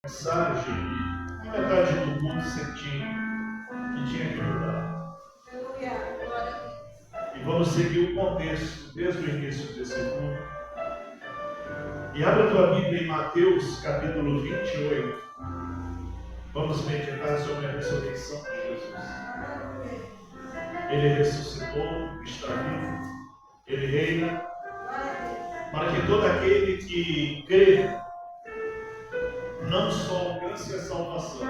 Mensagem, e metade do mundo sentiu que tinha que mudar. E vamos seguir o contexto desde o início desse culto. E abre a tua Bíblia em Mateus capítulo 28. Vamos meditar sobre a ressurreição de Jesus. Ele ressuscitou, está vivo, ele reina, para que todo aquele que crê não só alcance a salvação,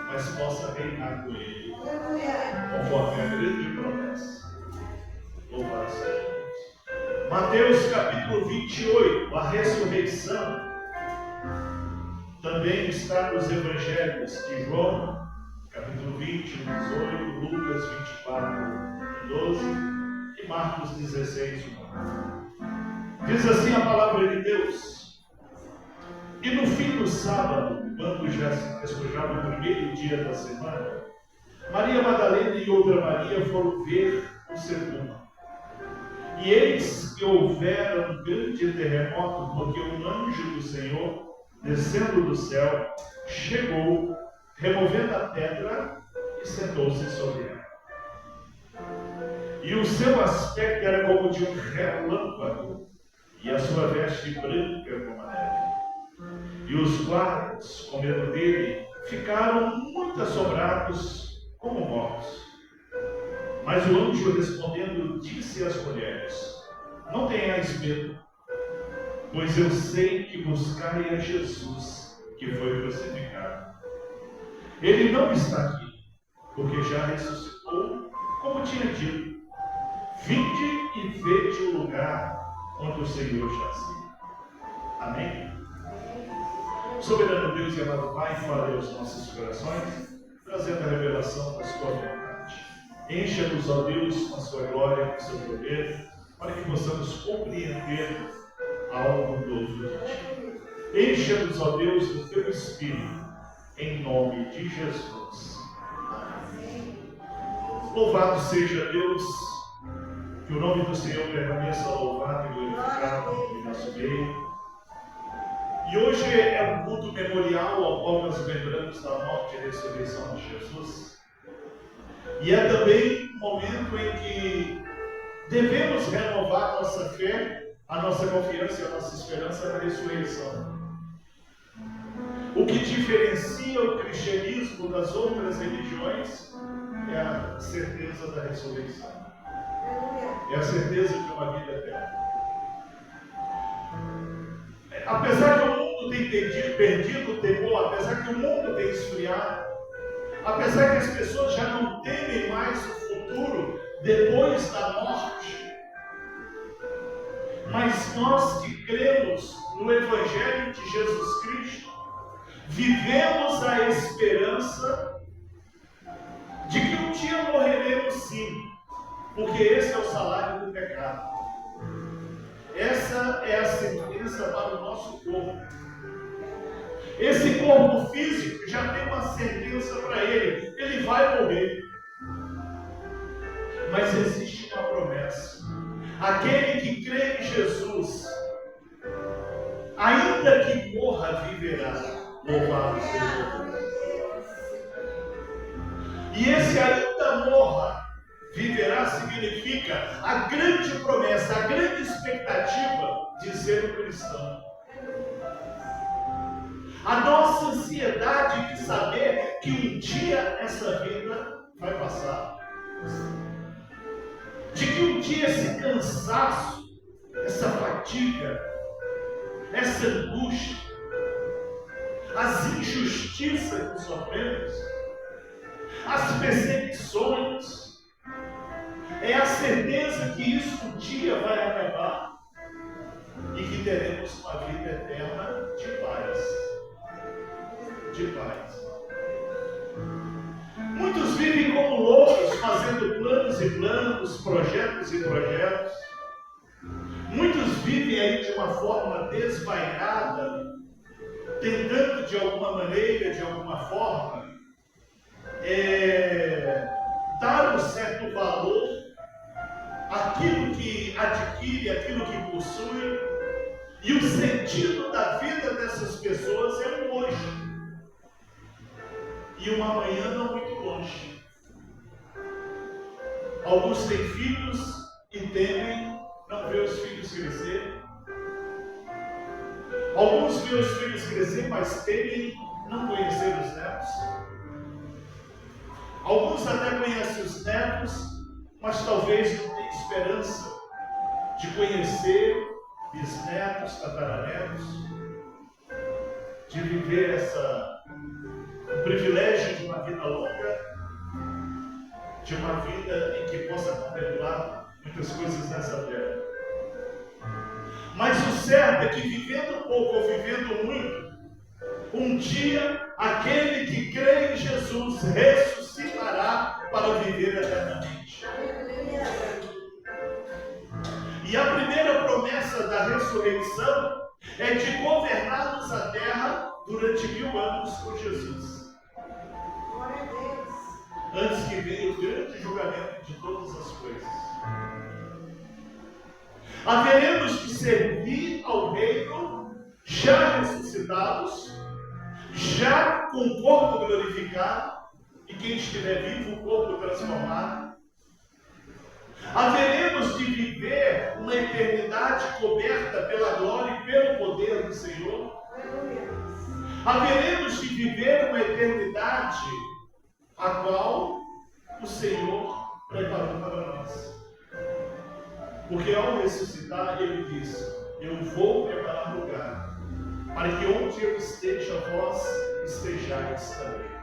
mas possa reinar com ele, conforme a grande promessa. Louvado seja Deus. Mateus capítulo 28, a ressurreição, também está nos evangelhos de João, capítulo 20, 18, Lucas 24, 12 e Marcos 16, 1. Diz assim a palavra de Deus: e no fim do sábado, quando já se despojava o primeiro dia da semana, Maria Madalena e outra Maria foram ver o sepulcro. E eis que houvera um grande terremoto, porque um anjo do Senhor, descendo do céu, chegou, removendo a pedra e sentou-se sobre ela. E o seu aspecto era como de um relâmpago, e a sua veste branca como a neve. E os guardas, com medo dele, ficaram muito assombrados como mortos. Mas o anjo, respondendo, disse às mulheres: não tenhais medo, pois eu sei que buscai a Jesus, que foi crucificado. Ele não está aqui, porque já ressuscitou, como tinha dito. Vinde e vede o lugar onde o Senhor jazia. Amém? Soberano Deus e amado Pai, fale aos nossos corações, trazendo a revelação da sua vontade. Encha-nos, ó Deus, com a sua glória, com o seu poder, para que possamos compreender algo novo de ti. Encha-nos, ó Deus, do teu Espírito, em nome de Jesus. Amém. Louvado seja Deus, que o nome do Senhor permaneça louvado e glorificado em nosso meio. E hoje é um culto memorial ao qual nós lembramos da morte e ressurreição de Jesus. E é também um momento em que devemos renovar nossa fé, a nossa confiança e a nossa esperança na ressurreição. O que diferencia o cristianismo das outras religiões é a certeza da ressurreição. É a certeza de uma vida eterna. Apesar que o mundo tem perdido o temor, apesar que o mundo tem esfriado, apesar que as pessoas já não temem mais o futuro depois da morte, mas nós que cremos no Evangelho de Jesus Cristo, vivemos a esperança de que um dia morreremos sim, porque esse é o salário do pecado. Essa é a sentença para o nosso corpo. Esse corpo físico já tem uma sentença para ele. Ele vai morrer. Mas existe uma promessa. Aquele que crê em Jesus, ainda que morra, viverá. Louvado seja Deus. E esse ainda morra, viverá significa a grande promessa, a grande expectativa de ser um cristão. A nossa ansiedade de saber que um dia essa vida vai passar. De que um dia esse cansaço, essa fadiga, essa angústia, as injustiças que sofremos, as perseguições, é a certeza que isso um dia vai acabar e que teremos uma vida eterna de paz. De paz. Muitos vivem como loucos, fazendo planos e planos, projetos e projetos. Muitos vivem aí de uma forma desvairada, tentando de alguma maneira, de alguma forma, dar um certo valor àquilo que adquire, àquilo que possui. E o sentido da vida dessas pessoas é o hoje. e um amanhã não muito longe. Alguns têm filhos e temem não ver os filhos crescer. Alguns veem os filhos crescer, mas temem não conhecer os netos. Alguns até conhecem os netos, mas talvez não tenham esperança de conhecer bisnetos, tataranetos, de viver o privilégio de uma vida longa, de uma vida em que possa contemplar muitas coisas nessa terra. Mas o certo é que vivendo pouco ou vivendo muito, um dia aquele que crê em Jesus ressuscitará para viver eternamente. E a primeira promessa da ressurreição é de governarmos a terra durante 1000 anos com Jesus. Glória a Deus. Antes que venha o grande julgamento de todas as coisas. Haveremos de servir ao reino já ressuscitados, já com o corpo glorificado, e quem estiver vivo, o corpo transformado. Haveremos de viver uma eternidade coberta pela glória e pelo poder do Senhor. Haveremos de viver uma eternidade a qual o Senhor preparou para nós. Porque ao ressuscitar, Ele diz: eu vou preparar lugar, para que onde eu esteja, vós estejais também.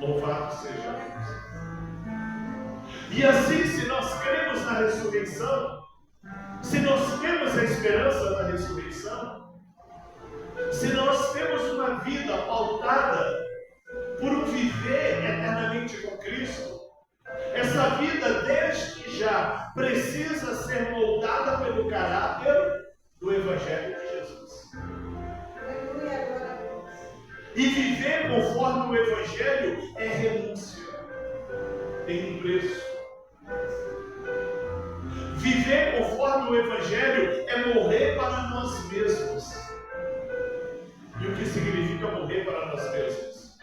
Louvado seja Deus. E assim, se nós cremos na ressurreição, se nós temos a esperança da ressurreição, se nós temos uma vida pautada por um viver eternamente com Cristo, essa vida desde já precisa ser moldada pelo caráter do Evangelho de Jesus. E viver conforme o Evangelho é renúncia, tem um preço. Viver conforme o Evangelho é morrer para nós mesmos. E o que significa morrer para nós mesmos?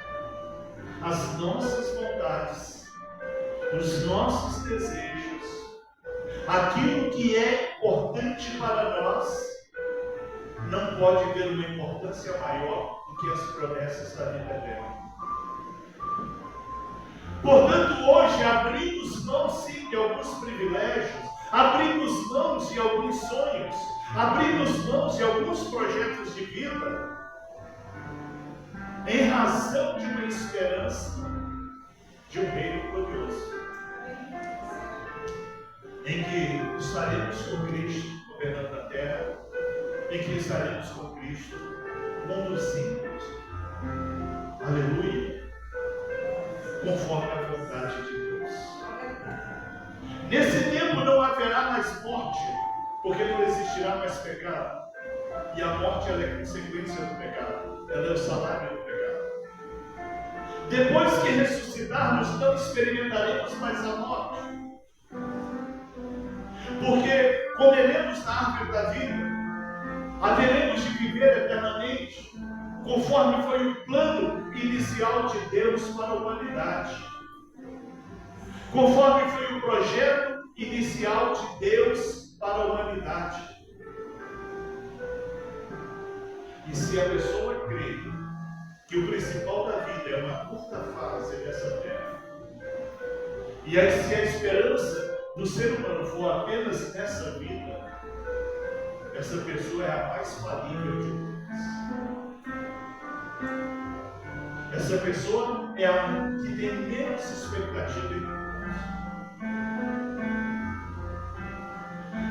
As nossas vontades, os nossos desejos, aquilo que é importante para nós, não pode ter uma importância maior do que as promessas da vida eterna. Portanto, hoje abrimos mão sim de alguns privilégios, abrimos mão de alguns sonhos, abrimos mão de alguns projetos de vida, em razão de uma esperança de um reino glorioso, em que estaremos com Cristo governando a terra, em que estaremos com Cristo conduzindo, aleluia, conforme a vontade de Deus. Nesse tempo não haverá mais morte, porque não existirá mais pecado. E a morte, ela é consequência do pecado, ela é o salário do pecado. Depois que ressuscitarmos, não experimentaremos mais a morte, porque comeremos da árvore da vida, haveremos de viver eternamente, conforme foi o plano inicial de Deus para a humanidade, conforme foi o projeto inicial de Deus para a humanidade. E se a pessoa crê que o principal da vida é uma curta fase dessa terra, e aí, se a esperança do ser humano for apenas nessa vida, essa pessoa é a mais falível de todas. Essa pessoa é a que tem menos expectativa em Deus.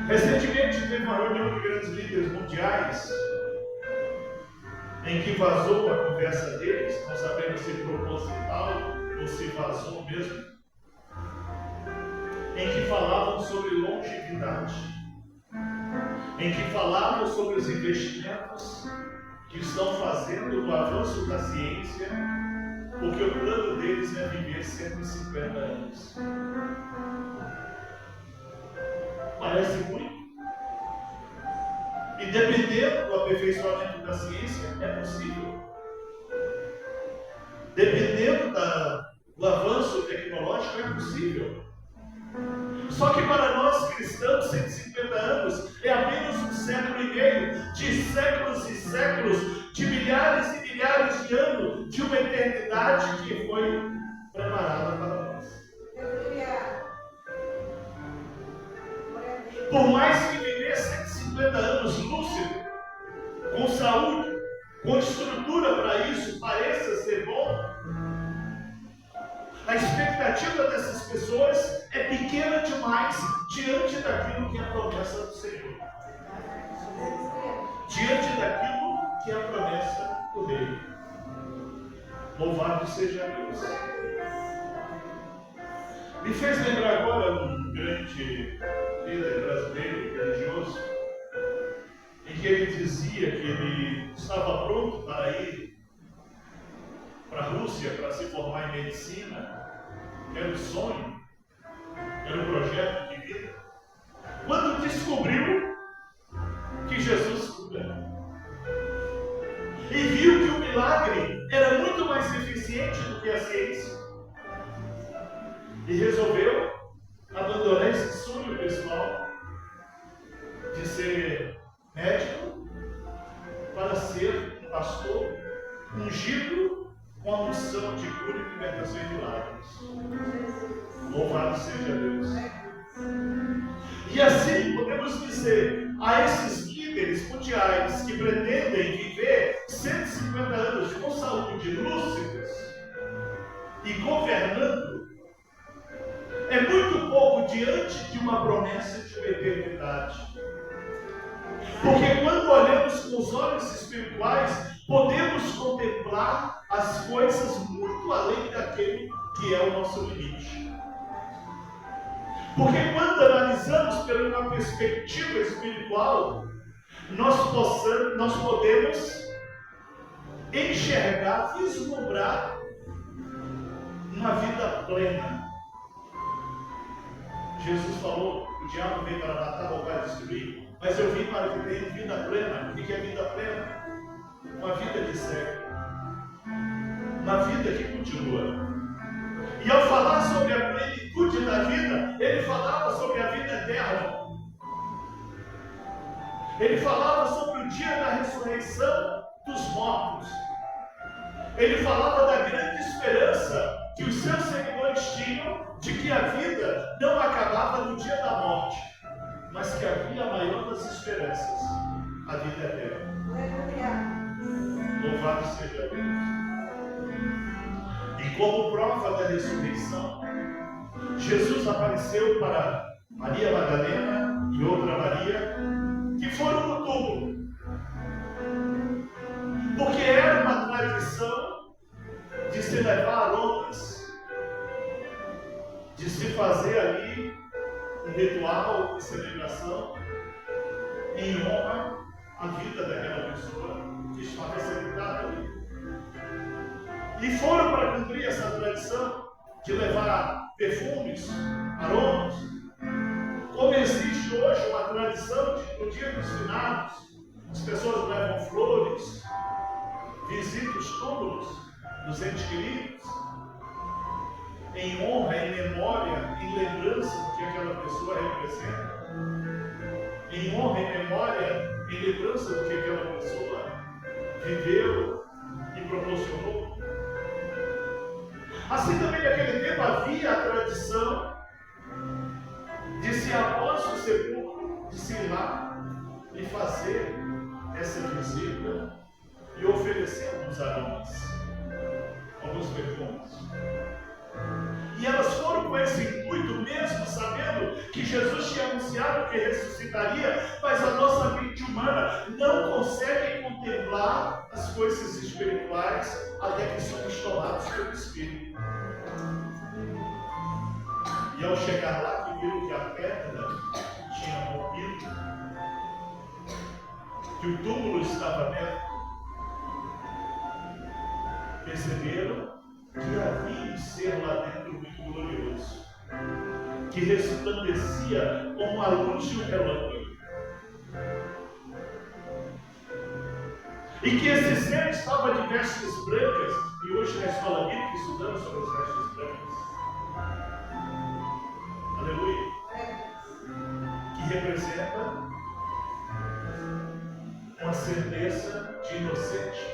Recentemente teve uma reunião de grandes líderes mundiais em que vazou a conversa deles, não sabemos se proposital ou se vazou mesmo, em que falavam sobre longevidade, em que falavam sobre os investimentos que estão fazendo no avanço da ciência, porque o plano deles é viver 150 anos. Parece muito. E dependendo do aperfeiçoamento da ciência, é possível. dependendo do avanço tecnológico, é possível. Só que para nós cristãos, 150 anos é apenas um século e meio, de séculos e séculos, de milhares e milhares de anos, de uma eternidade que foi preparada para nós. Por mais que viver 150 anos lúcido, com saúde, com estrutura para isso, pareça ser bom, a expectativa dessas pessoas é pequena demais diante daquilo que é a promessa do Senhor. Diante daquilo que é a promessa do Rei. Louvado seja Deus. Me fez lembrar agora um grande líder brasileiro religioso, em que ele dizia que ele estava pronto para ir para a Rússia para se formar em medicina, que era o sonho, era o projeto de vida, quando descobriu que Jesus cura. E viu que o milagre era muito mais eficiente do que a ciência. E resolveu abandonar esse sonho pessoal de ser médico para ser um pastor ungido com a unção de cura e libertação e milagres. Louvado seja Deus. E assim podemos dizer a esses líderes mundiais que pretendem viver 150 anos com saúde lúcidos e governando, é muito pouco diante de uma promessa de uma eternidade. Porque quando olhamos com os olhos espirituais, podemos contemplar as coisas muito além daquele que é o nosso limite. Porque quando analisamos por uma perspectiva espiritual, nós podemos enxergar, vislumbrar uma vida plena. Jesus falou: o diabo veio para matar, roubar e destruir, mas eu vim para que tenha vida plena. O que é vida plena? Uma vida que segue, uma vida que continua. E ao falar sobre a plenitude da vida, ele falava sobre a vida eterna. Ele falava sobre o dia da ressurreição dos mortos. Ele falava da grande esperança que os seus seguidores tinham de que a vida não acabava no dia da morte, mas que havia a maior das esperanças, a vida eterna. Louvado seja Deus. E como prova da ressurreição, Jesus apareceu para Maria Madalena e outra Maria, que foram no túmulo. Porque era uma tradição de se levar aromas, de se fazer ali um ritual de celebração em honra à vida daquela pessoa que estava sepultada ali. E foram para cumprir essa tradição de levar perfumes, aromas, como existe hoje uma tradição de, no dia dos finados, as pessoas levam flores, visitam os túmulos dos entes queridos, em honra, em memória, em lembrança do que aquela pessoa representa, em honra, em memória, em lembrança do que aquela pessoa viveu e proporcionou. Assim também naquele tempo havia a tradição de se após o sepulcro, de se ir lá e fazer essa visita e oferecer alguns aromas, alguns perfumes. E elas foram com esse intuito mesmo, sabendo que Jesus tinha anunciado que ressuscitaria, mas a nossa mente humana não consegue contemplar as coisas espirituais até que somos tomados pelo Espírito. E ao chegar lá, que viram que a pedra tinha rompido, que o túmulo estava aberto, perceberam que havia um ser lá dentro muito glorioso, que resplandecia como a luz de um relâmpago. E que esse ser estava de vestes brancas, e hoje na escola bíblica estudamos sobre as vestes brancas. Aleluia. Que representa uma certeza de inocente,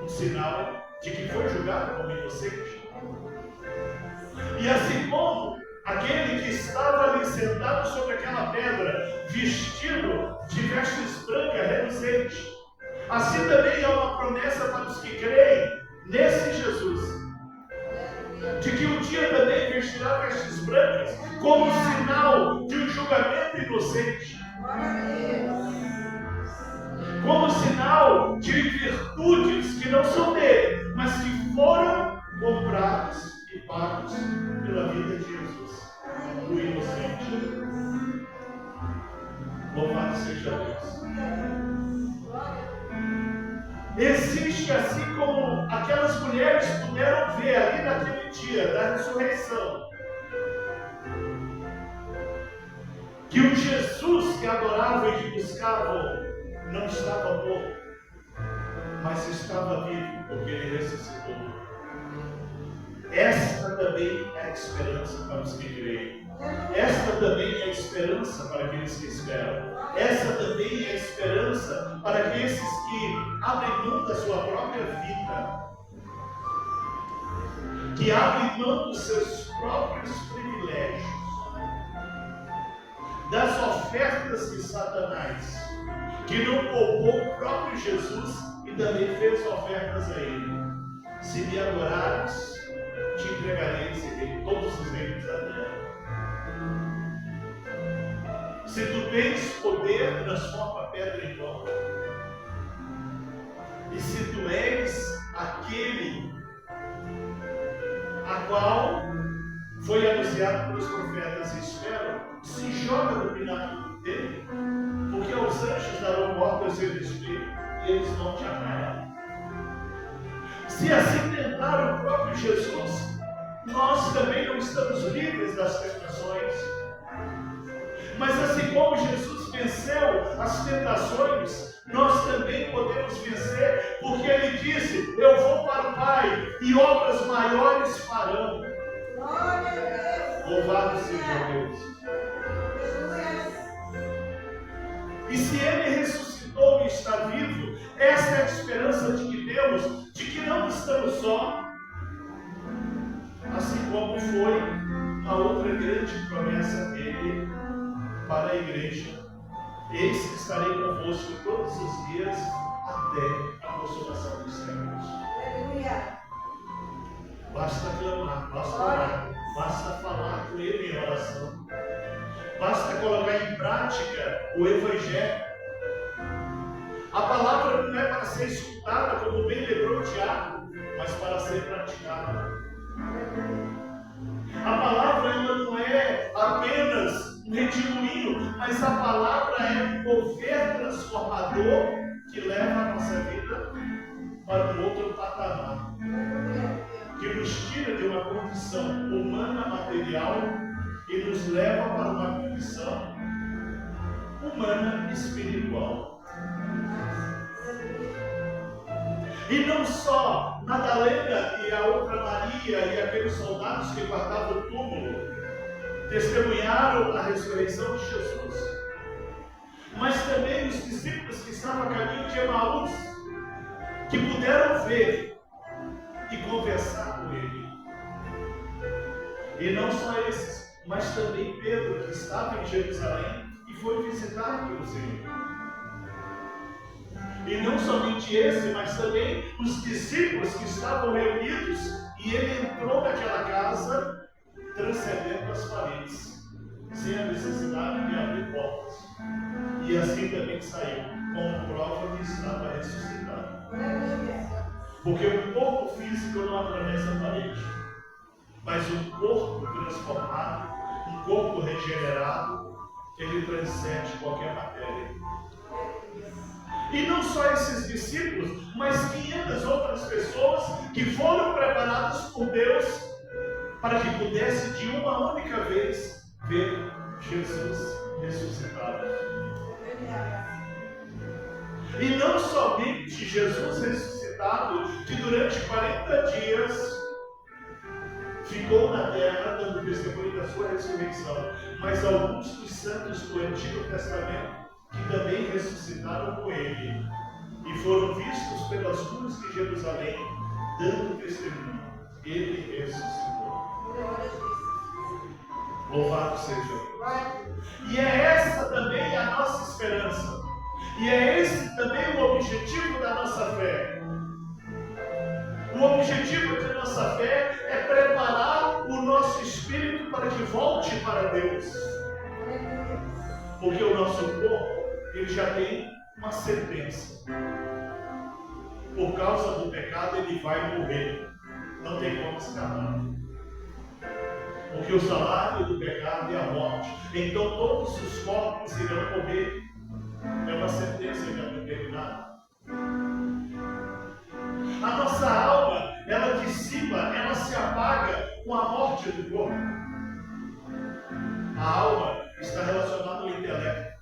um sinal de que foi julgado como inocente. E assim como aquele que estava ali sentado sobre aquela pedra, vestido de vestes brancas, reluzente, assim também há uma promessa para os que creem nesse Jesus, de que um dia também vestirá vestes brancas, como sinal de um julgamento inocente, como sinal de virtudes que não são dele, mas que foram comprados e pagos pela vida de Jesus, o inocente. Louvado seja Deus. Existe, assim como aquelas mulheres puderam ver ali naquele dia da ressurreição, que o Jesus que adoravam e que buscavam não estava morto, mas estava vivo, porque ele ressuscitou. Esta também é a esperança para os que creem. Esta também é a esperança para aqueles que esperam. Essa também é a esperança para aqueles que abrem mão da sua própria vida, que abrem mão dos seus próprios privilégios, das ofertas de Satanás, que não poupou o próprio Jesus e também fez ofertas a ele. Se me adorares, te entregarei todos os reinos da terra. Se tu tens poder, transforma a pedra em pão. E se tu és aquele a qual foi anunciado pelos profetas e esperam, se joga no pináculo dele, porque aos anjos darão ordem ao seu respeito e eles vão te apanhar. Se assim tentar o próprio Jesus, nós também não estamos livres das tentações. Mas assim como Jesus venceu as tentações, nós também podemos vencer, porque ele disse: eu vou para o Pai e obras maiores farão. Louvado seja Deus. E se ele ressuscitou e está vivo, essa é a esperança de que temos, de que não estamos só. Assim como foi a outra grande promessa dele para a igreja: eis que estarei convosco todos os dias até a consumação dos séculos. Basta clamar, basta orar, basta falar com ele em oração, basta colocar em prática o Evangelho. A palavra não é para ser escutada, como bem lembrou Tiago, mas para ser praticada. A palavra ela não é apenas um redemoinho, mas a palavra é um poder transformador que leva a nossa vida para um outro patamar, que nos tira de uma condição humana material e nos leva para uma condição humana espiritual. E não só Madalena e a outra Maria e aqueles soldados que guardavam o túmulo testemunharam a ressurreição de Jesus, mas também os discípulos que estavam a caminho de Emaús, que puderam ver e conversar com ele. E não só esses, mas também Pedro, que estava em Jerusalém e foi visitado pelo Senhor. E não somente esse, mas também os discípulos que estavam reunidos, e ele entrou naquela casa transcendendo as paredes, sem a necessidade de abrir portas. E assim também saiu, como prova que estava ressuscitado. Porque o corpo físico não atravessa a parede, mas um corpo transformado, um corpo regenerado, ele transcende qualquer matéria. E não só esses discípulos, mas 500 outras pessoas que foram preparadas por Deus para que pudesse de uma única vez ver Jesus ressuscitado. E não somente Jesus ressuscitado, que durante 40 dias ficou na terra dando testemunho da sua ressurreição, mas alguns dos santos do Antigo Testamento que também ressuscitaram com ele e foram vistos pelas ruas de Jerusalém dando testemunho. Ele ressuscitou. Louvado seja Deus. E é essa também a nossa esperança. E é esse também o objetivo da nossa fé. O objetivo da nossa fé é preparar o nosso espírito para que volte para Deus. Porque o nosso corpo, ele já tem uma sentença. Por causa do pecado, ele vai morrer. Não tem como escapar. Porque o salário do pecado é a morte. Então todos os corpos irão morrer. É uma sentença já determinada. A nossa alma, ela dissipa, ela se apaga com a morte do corpo. A alma está relacionada ao intelecto,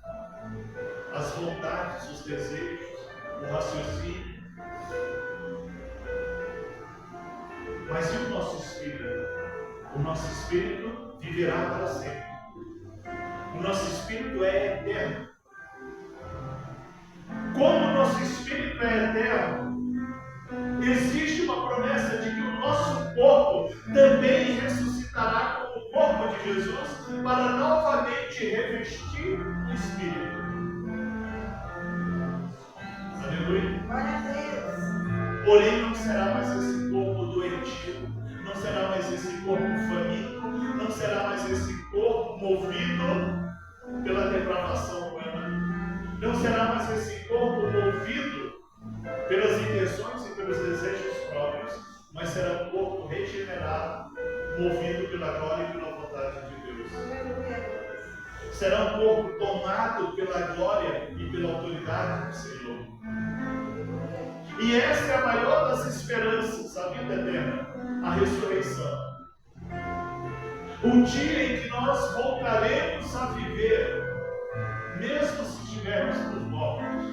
às vontades, os desejos, o raciocínio. Mas e o nosso espírito? O nosso espírito viverá para sempre. O nosso espírito é eterno. Como o nosso espírito é eterno, existe uma promessa de que o nosso corpo também ressuscitará como o corpo de Jesus para novamente revestir o espírito. Aleluia. Glória a Deus. Porém, não será mais esse corpo doentio, não será mais esse corpo faminto, não será mais esse corpo movido pela depravação humana, não será mais esse corpo movido pelas intenções e pelos desejos próprios, mas será um corpo regenerado, movido pela glória e pela vontade de Deus. Será um corpo tomado pela glória e pela autoridade do Senhor. E essa é a maior das esperanças, a vida eterna, a ressurreição. O dia em que nós voltaremos a viver, mesmo se estivermos nos mortos,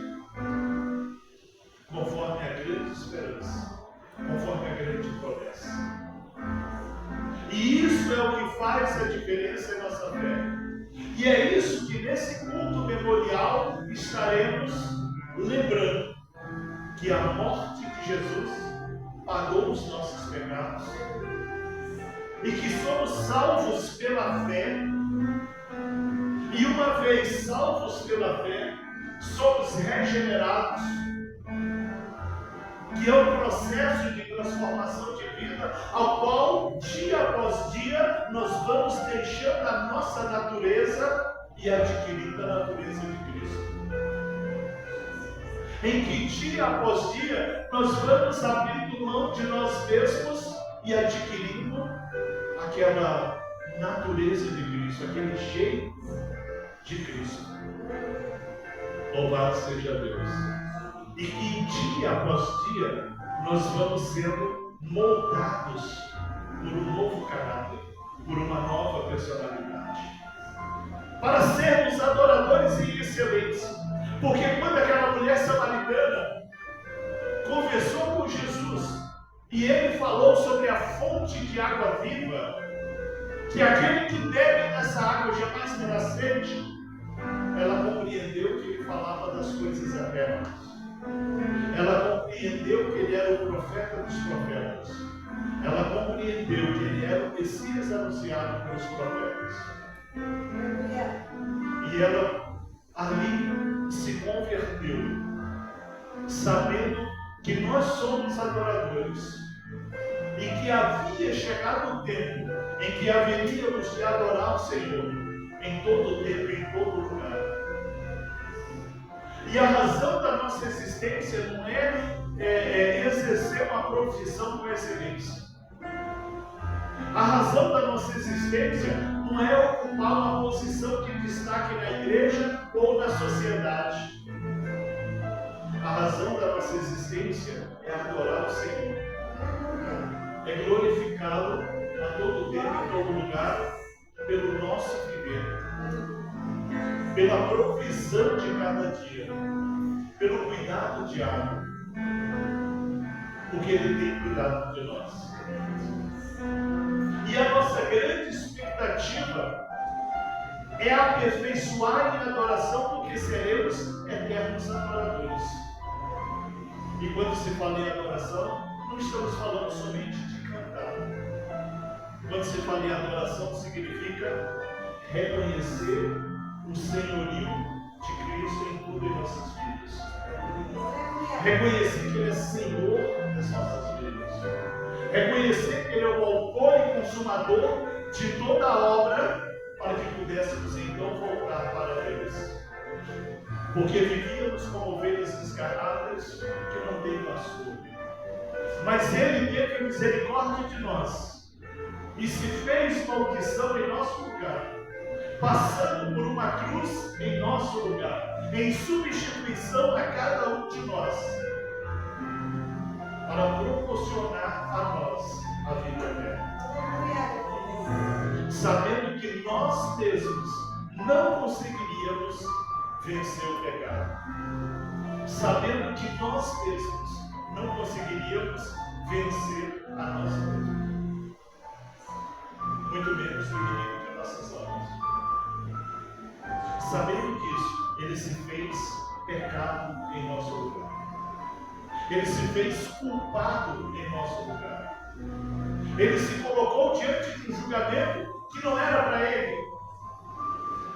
conforme a grande esperança, conforme a grande promessa. E isso é o que faz a diferença em nossa fé. E é isso que nesse culto memorial estaremos lembrando, que a morte de Jesus pagou os nossos pecados e que somos salvos pela fé. E uma vez salvos pela fé, somos regenerados, que é um processo de transformação de vida, ao qual, dia após dia, nós vamos deixando a nossa natureza e adquirindo a natureza de Cristo. Em que, dia após dia, nós vamos abrindo mão de nós mesmos e adquirindo aquela natureza de Cristo, aquele jeito de Cristo. Louvado seja Deus. E que dia após dia nós vamos sendo moldados por um novo caráter, por uma nova personalidade, para sermos adoradores e excelentes. Porque quando aquela mulher samaritana conversou com Jesus e ele falou sobre a fonte de água viva, que aquele que bebe dessa água jamais terá sede, ela compreendeu que ele falava das coisas eternas. Ela compreendeu que ele era o profeta dos profetas. Ela compreendeu que ele era o Messias anunciado pelos profetas. E ela ali se converteu, sabendo que nós somos adoradores e que havia chegado o tempo em que haveríamos de adorar o Senhor em todo tempo, em todo lugar. E a razão da nossa existência não é exercer uma profissão com excelência. A razão da nossa existência não é ocupar uma posição de destaque na igreja ou na sociedade. A razão da nossa existência é adorar o Senhor. É glorificá-lo a todo tempo, em todo lugar, pelo nosso viver, pela provisão de cada dia, pelo cuidado cuidado diário, porque Ele tem cuidado de nós. E a nossa grande expectativa é aperfeiçoar em adoração, porque seremos eternos adoradores. E quando se fala em adoração, não estamos falando somente de cantar. Quando se fala em adoração, significa reconhecer o senhorio de Cristo em tudo em nossas vidas. Reconhecer que Ele é Senhor das nossas vidas. Reconhecer que Ele é o autor e consumador de toda a obra, para que pudéssemos então voltar para eles. Porque vivíamos como ovelhas desgarradas que não têm pastor. Mas Ele teve a misericórdia de nós e se fez maldição em nosso lugar, passando por uma cruz em nosso lugar, em substituição a cada um de nós, para proporcionar a nós a vida eterna. Sabendo que nós mesmos não conseguiríamos vencer o pecado. Sabendo que nós mesmos não conseguiríamos vencer a nós mesmos. Muito menos o inimigo de nossas almas. Sabendo disso, Ele se fez pecado em nosso lugar. Ele se fez culpado em nosso lugar. Ele se colocou diante de um julgamento que não era para Ele.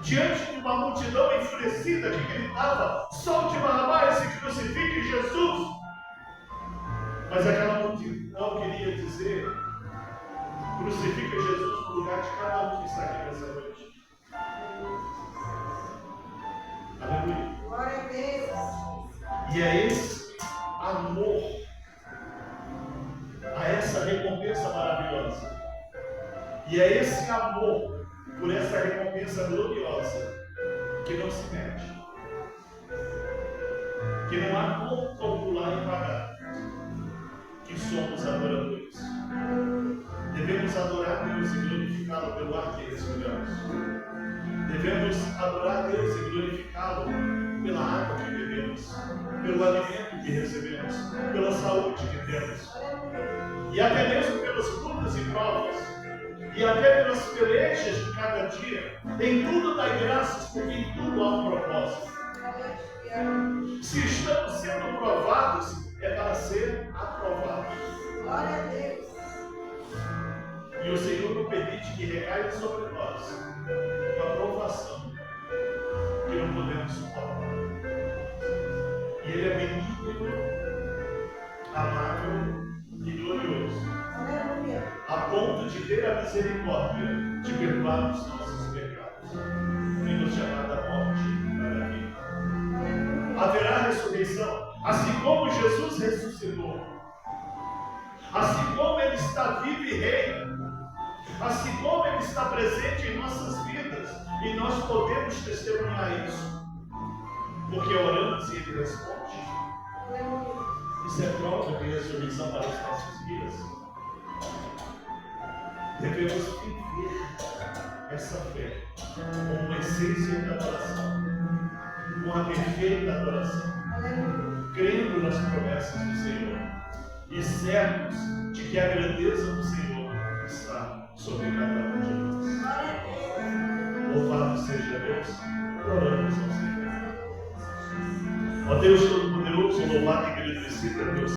Diante de uma multidão enfurecida que gritava: solte Barrabás e crucifique Jesus. Mas aquela multidão queria dizer: crucifica Jesus no lugar de cada um que está aqui nessa noite. Aleluia. Glória a Deus. E é esse amor a essa recompensa maravilhosa. E é esse amor por essa recompensa gloriosa que não se mede. Que não há como calcular e pagar. Que somos adoradores. Devemos adorar Deus e glorificá-lo pelo ar que respiramos. Devemos adorar Deus e glorificá-lo pela água que bebemos, pelo alimento que recebemos, pela saúde que temos. E até mesmo pelas lutas e provas, e até pelas pelejas de cada dia. Em tudo dai graças, porque em tudo há um propósito. Se estamos sendo provados, é para ser aprovados. Glória a Deus. E o Senhor não permite que recaia sobre nós uma provação que não podemos suportar. E Ele é benigno, amável e glorioso, Aleluia. a ponto de ter a misericórdia de perdoar os nossos pecados e nos chamar da morte para a vida. Haverá ressurreição, assim como Jesus ressuscitou, assim como Ele está vivo e reina, assim como Ele está presente em nossas vidas, e nós podemos testemunhar isso, porque oramos e Ele responde. Isso é prova de ressurreição para os nossos dias. Devemos viver essa fé com uma essência de adoração, com a perfeita adoração, crendo nas promessas do Senhor e certos de que a grandeza do Senhor está sobre cada um de nós. Louvado seja Deus, oramos ao Senhor. Ó Deus Todo-Poderoso, louvado e agradecido a Deus.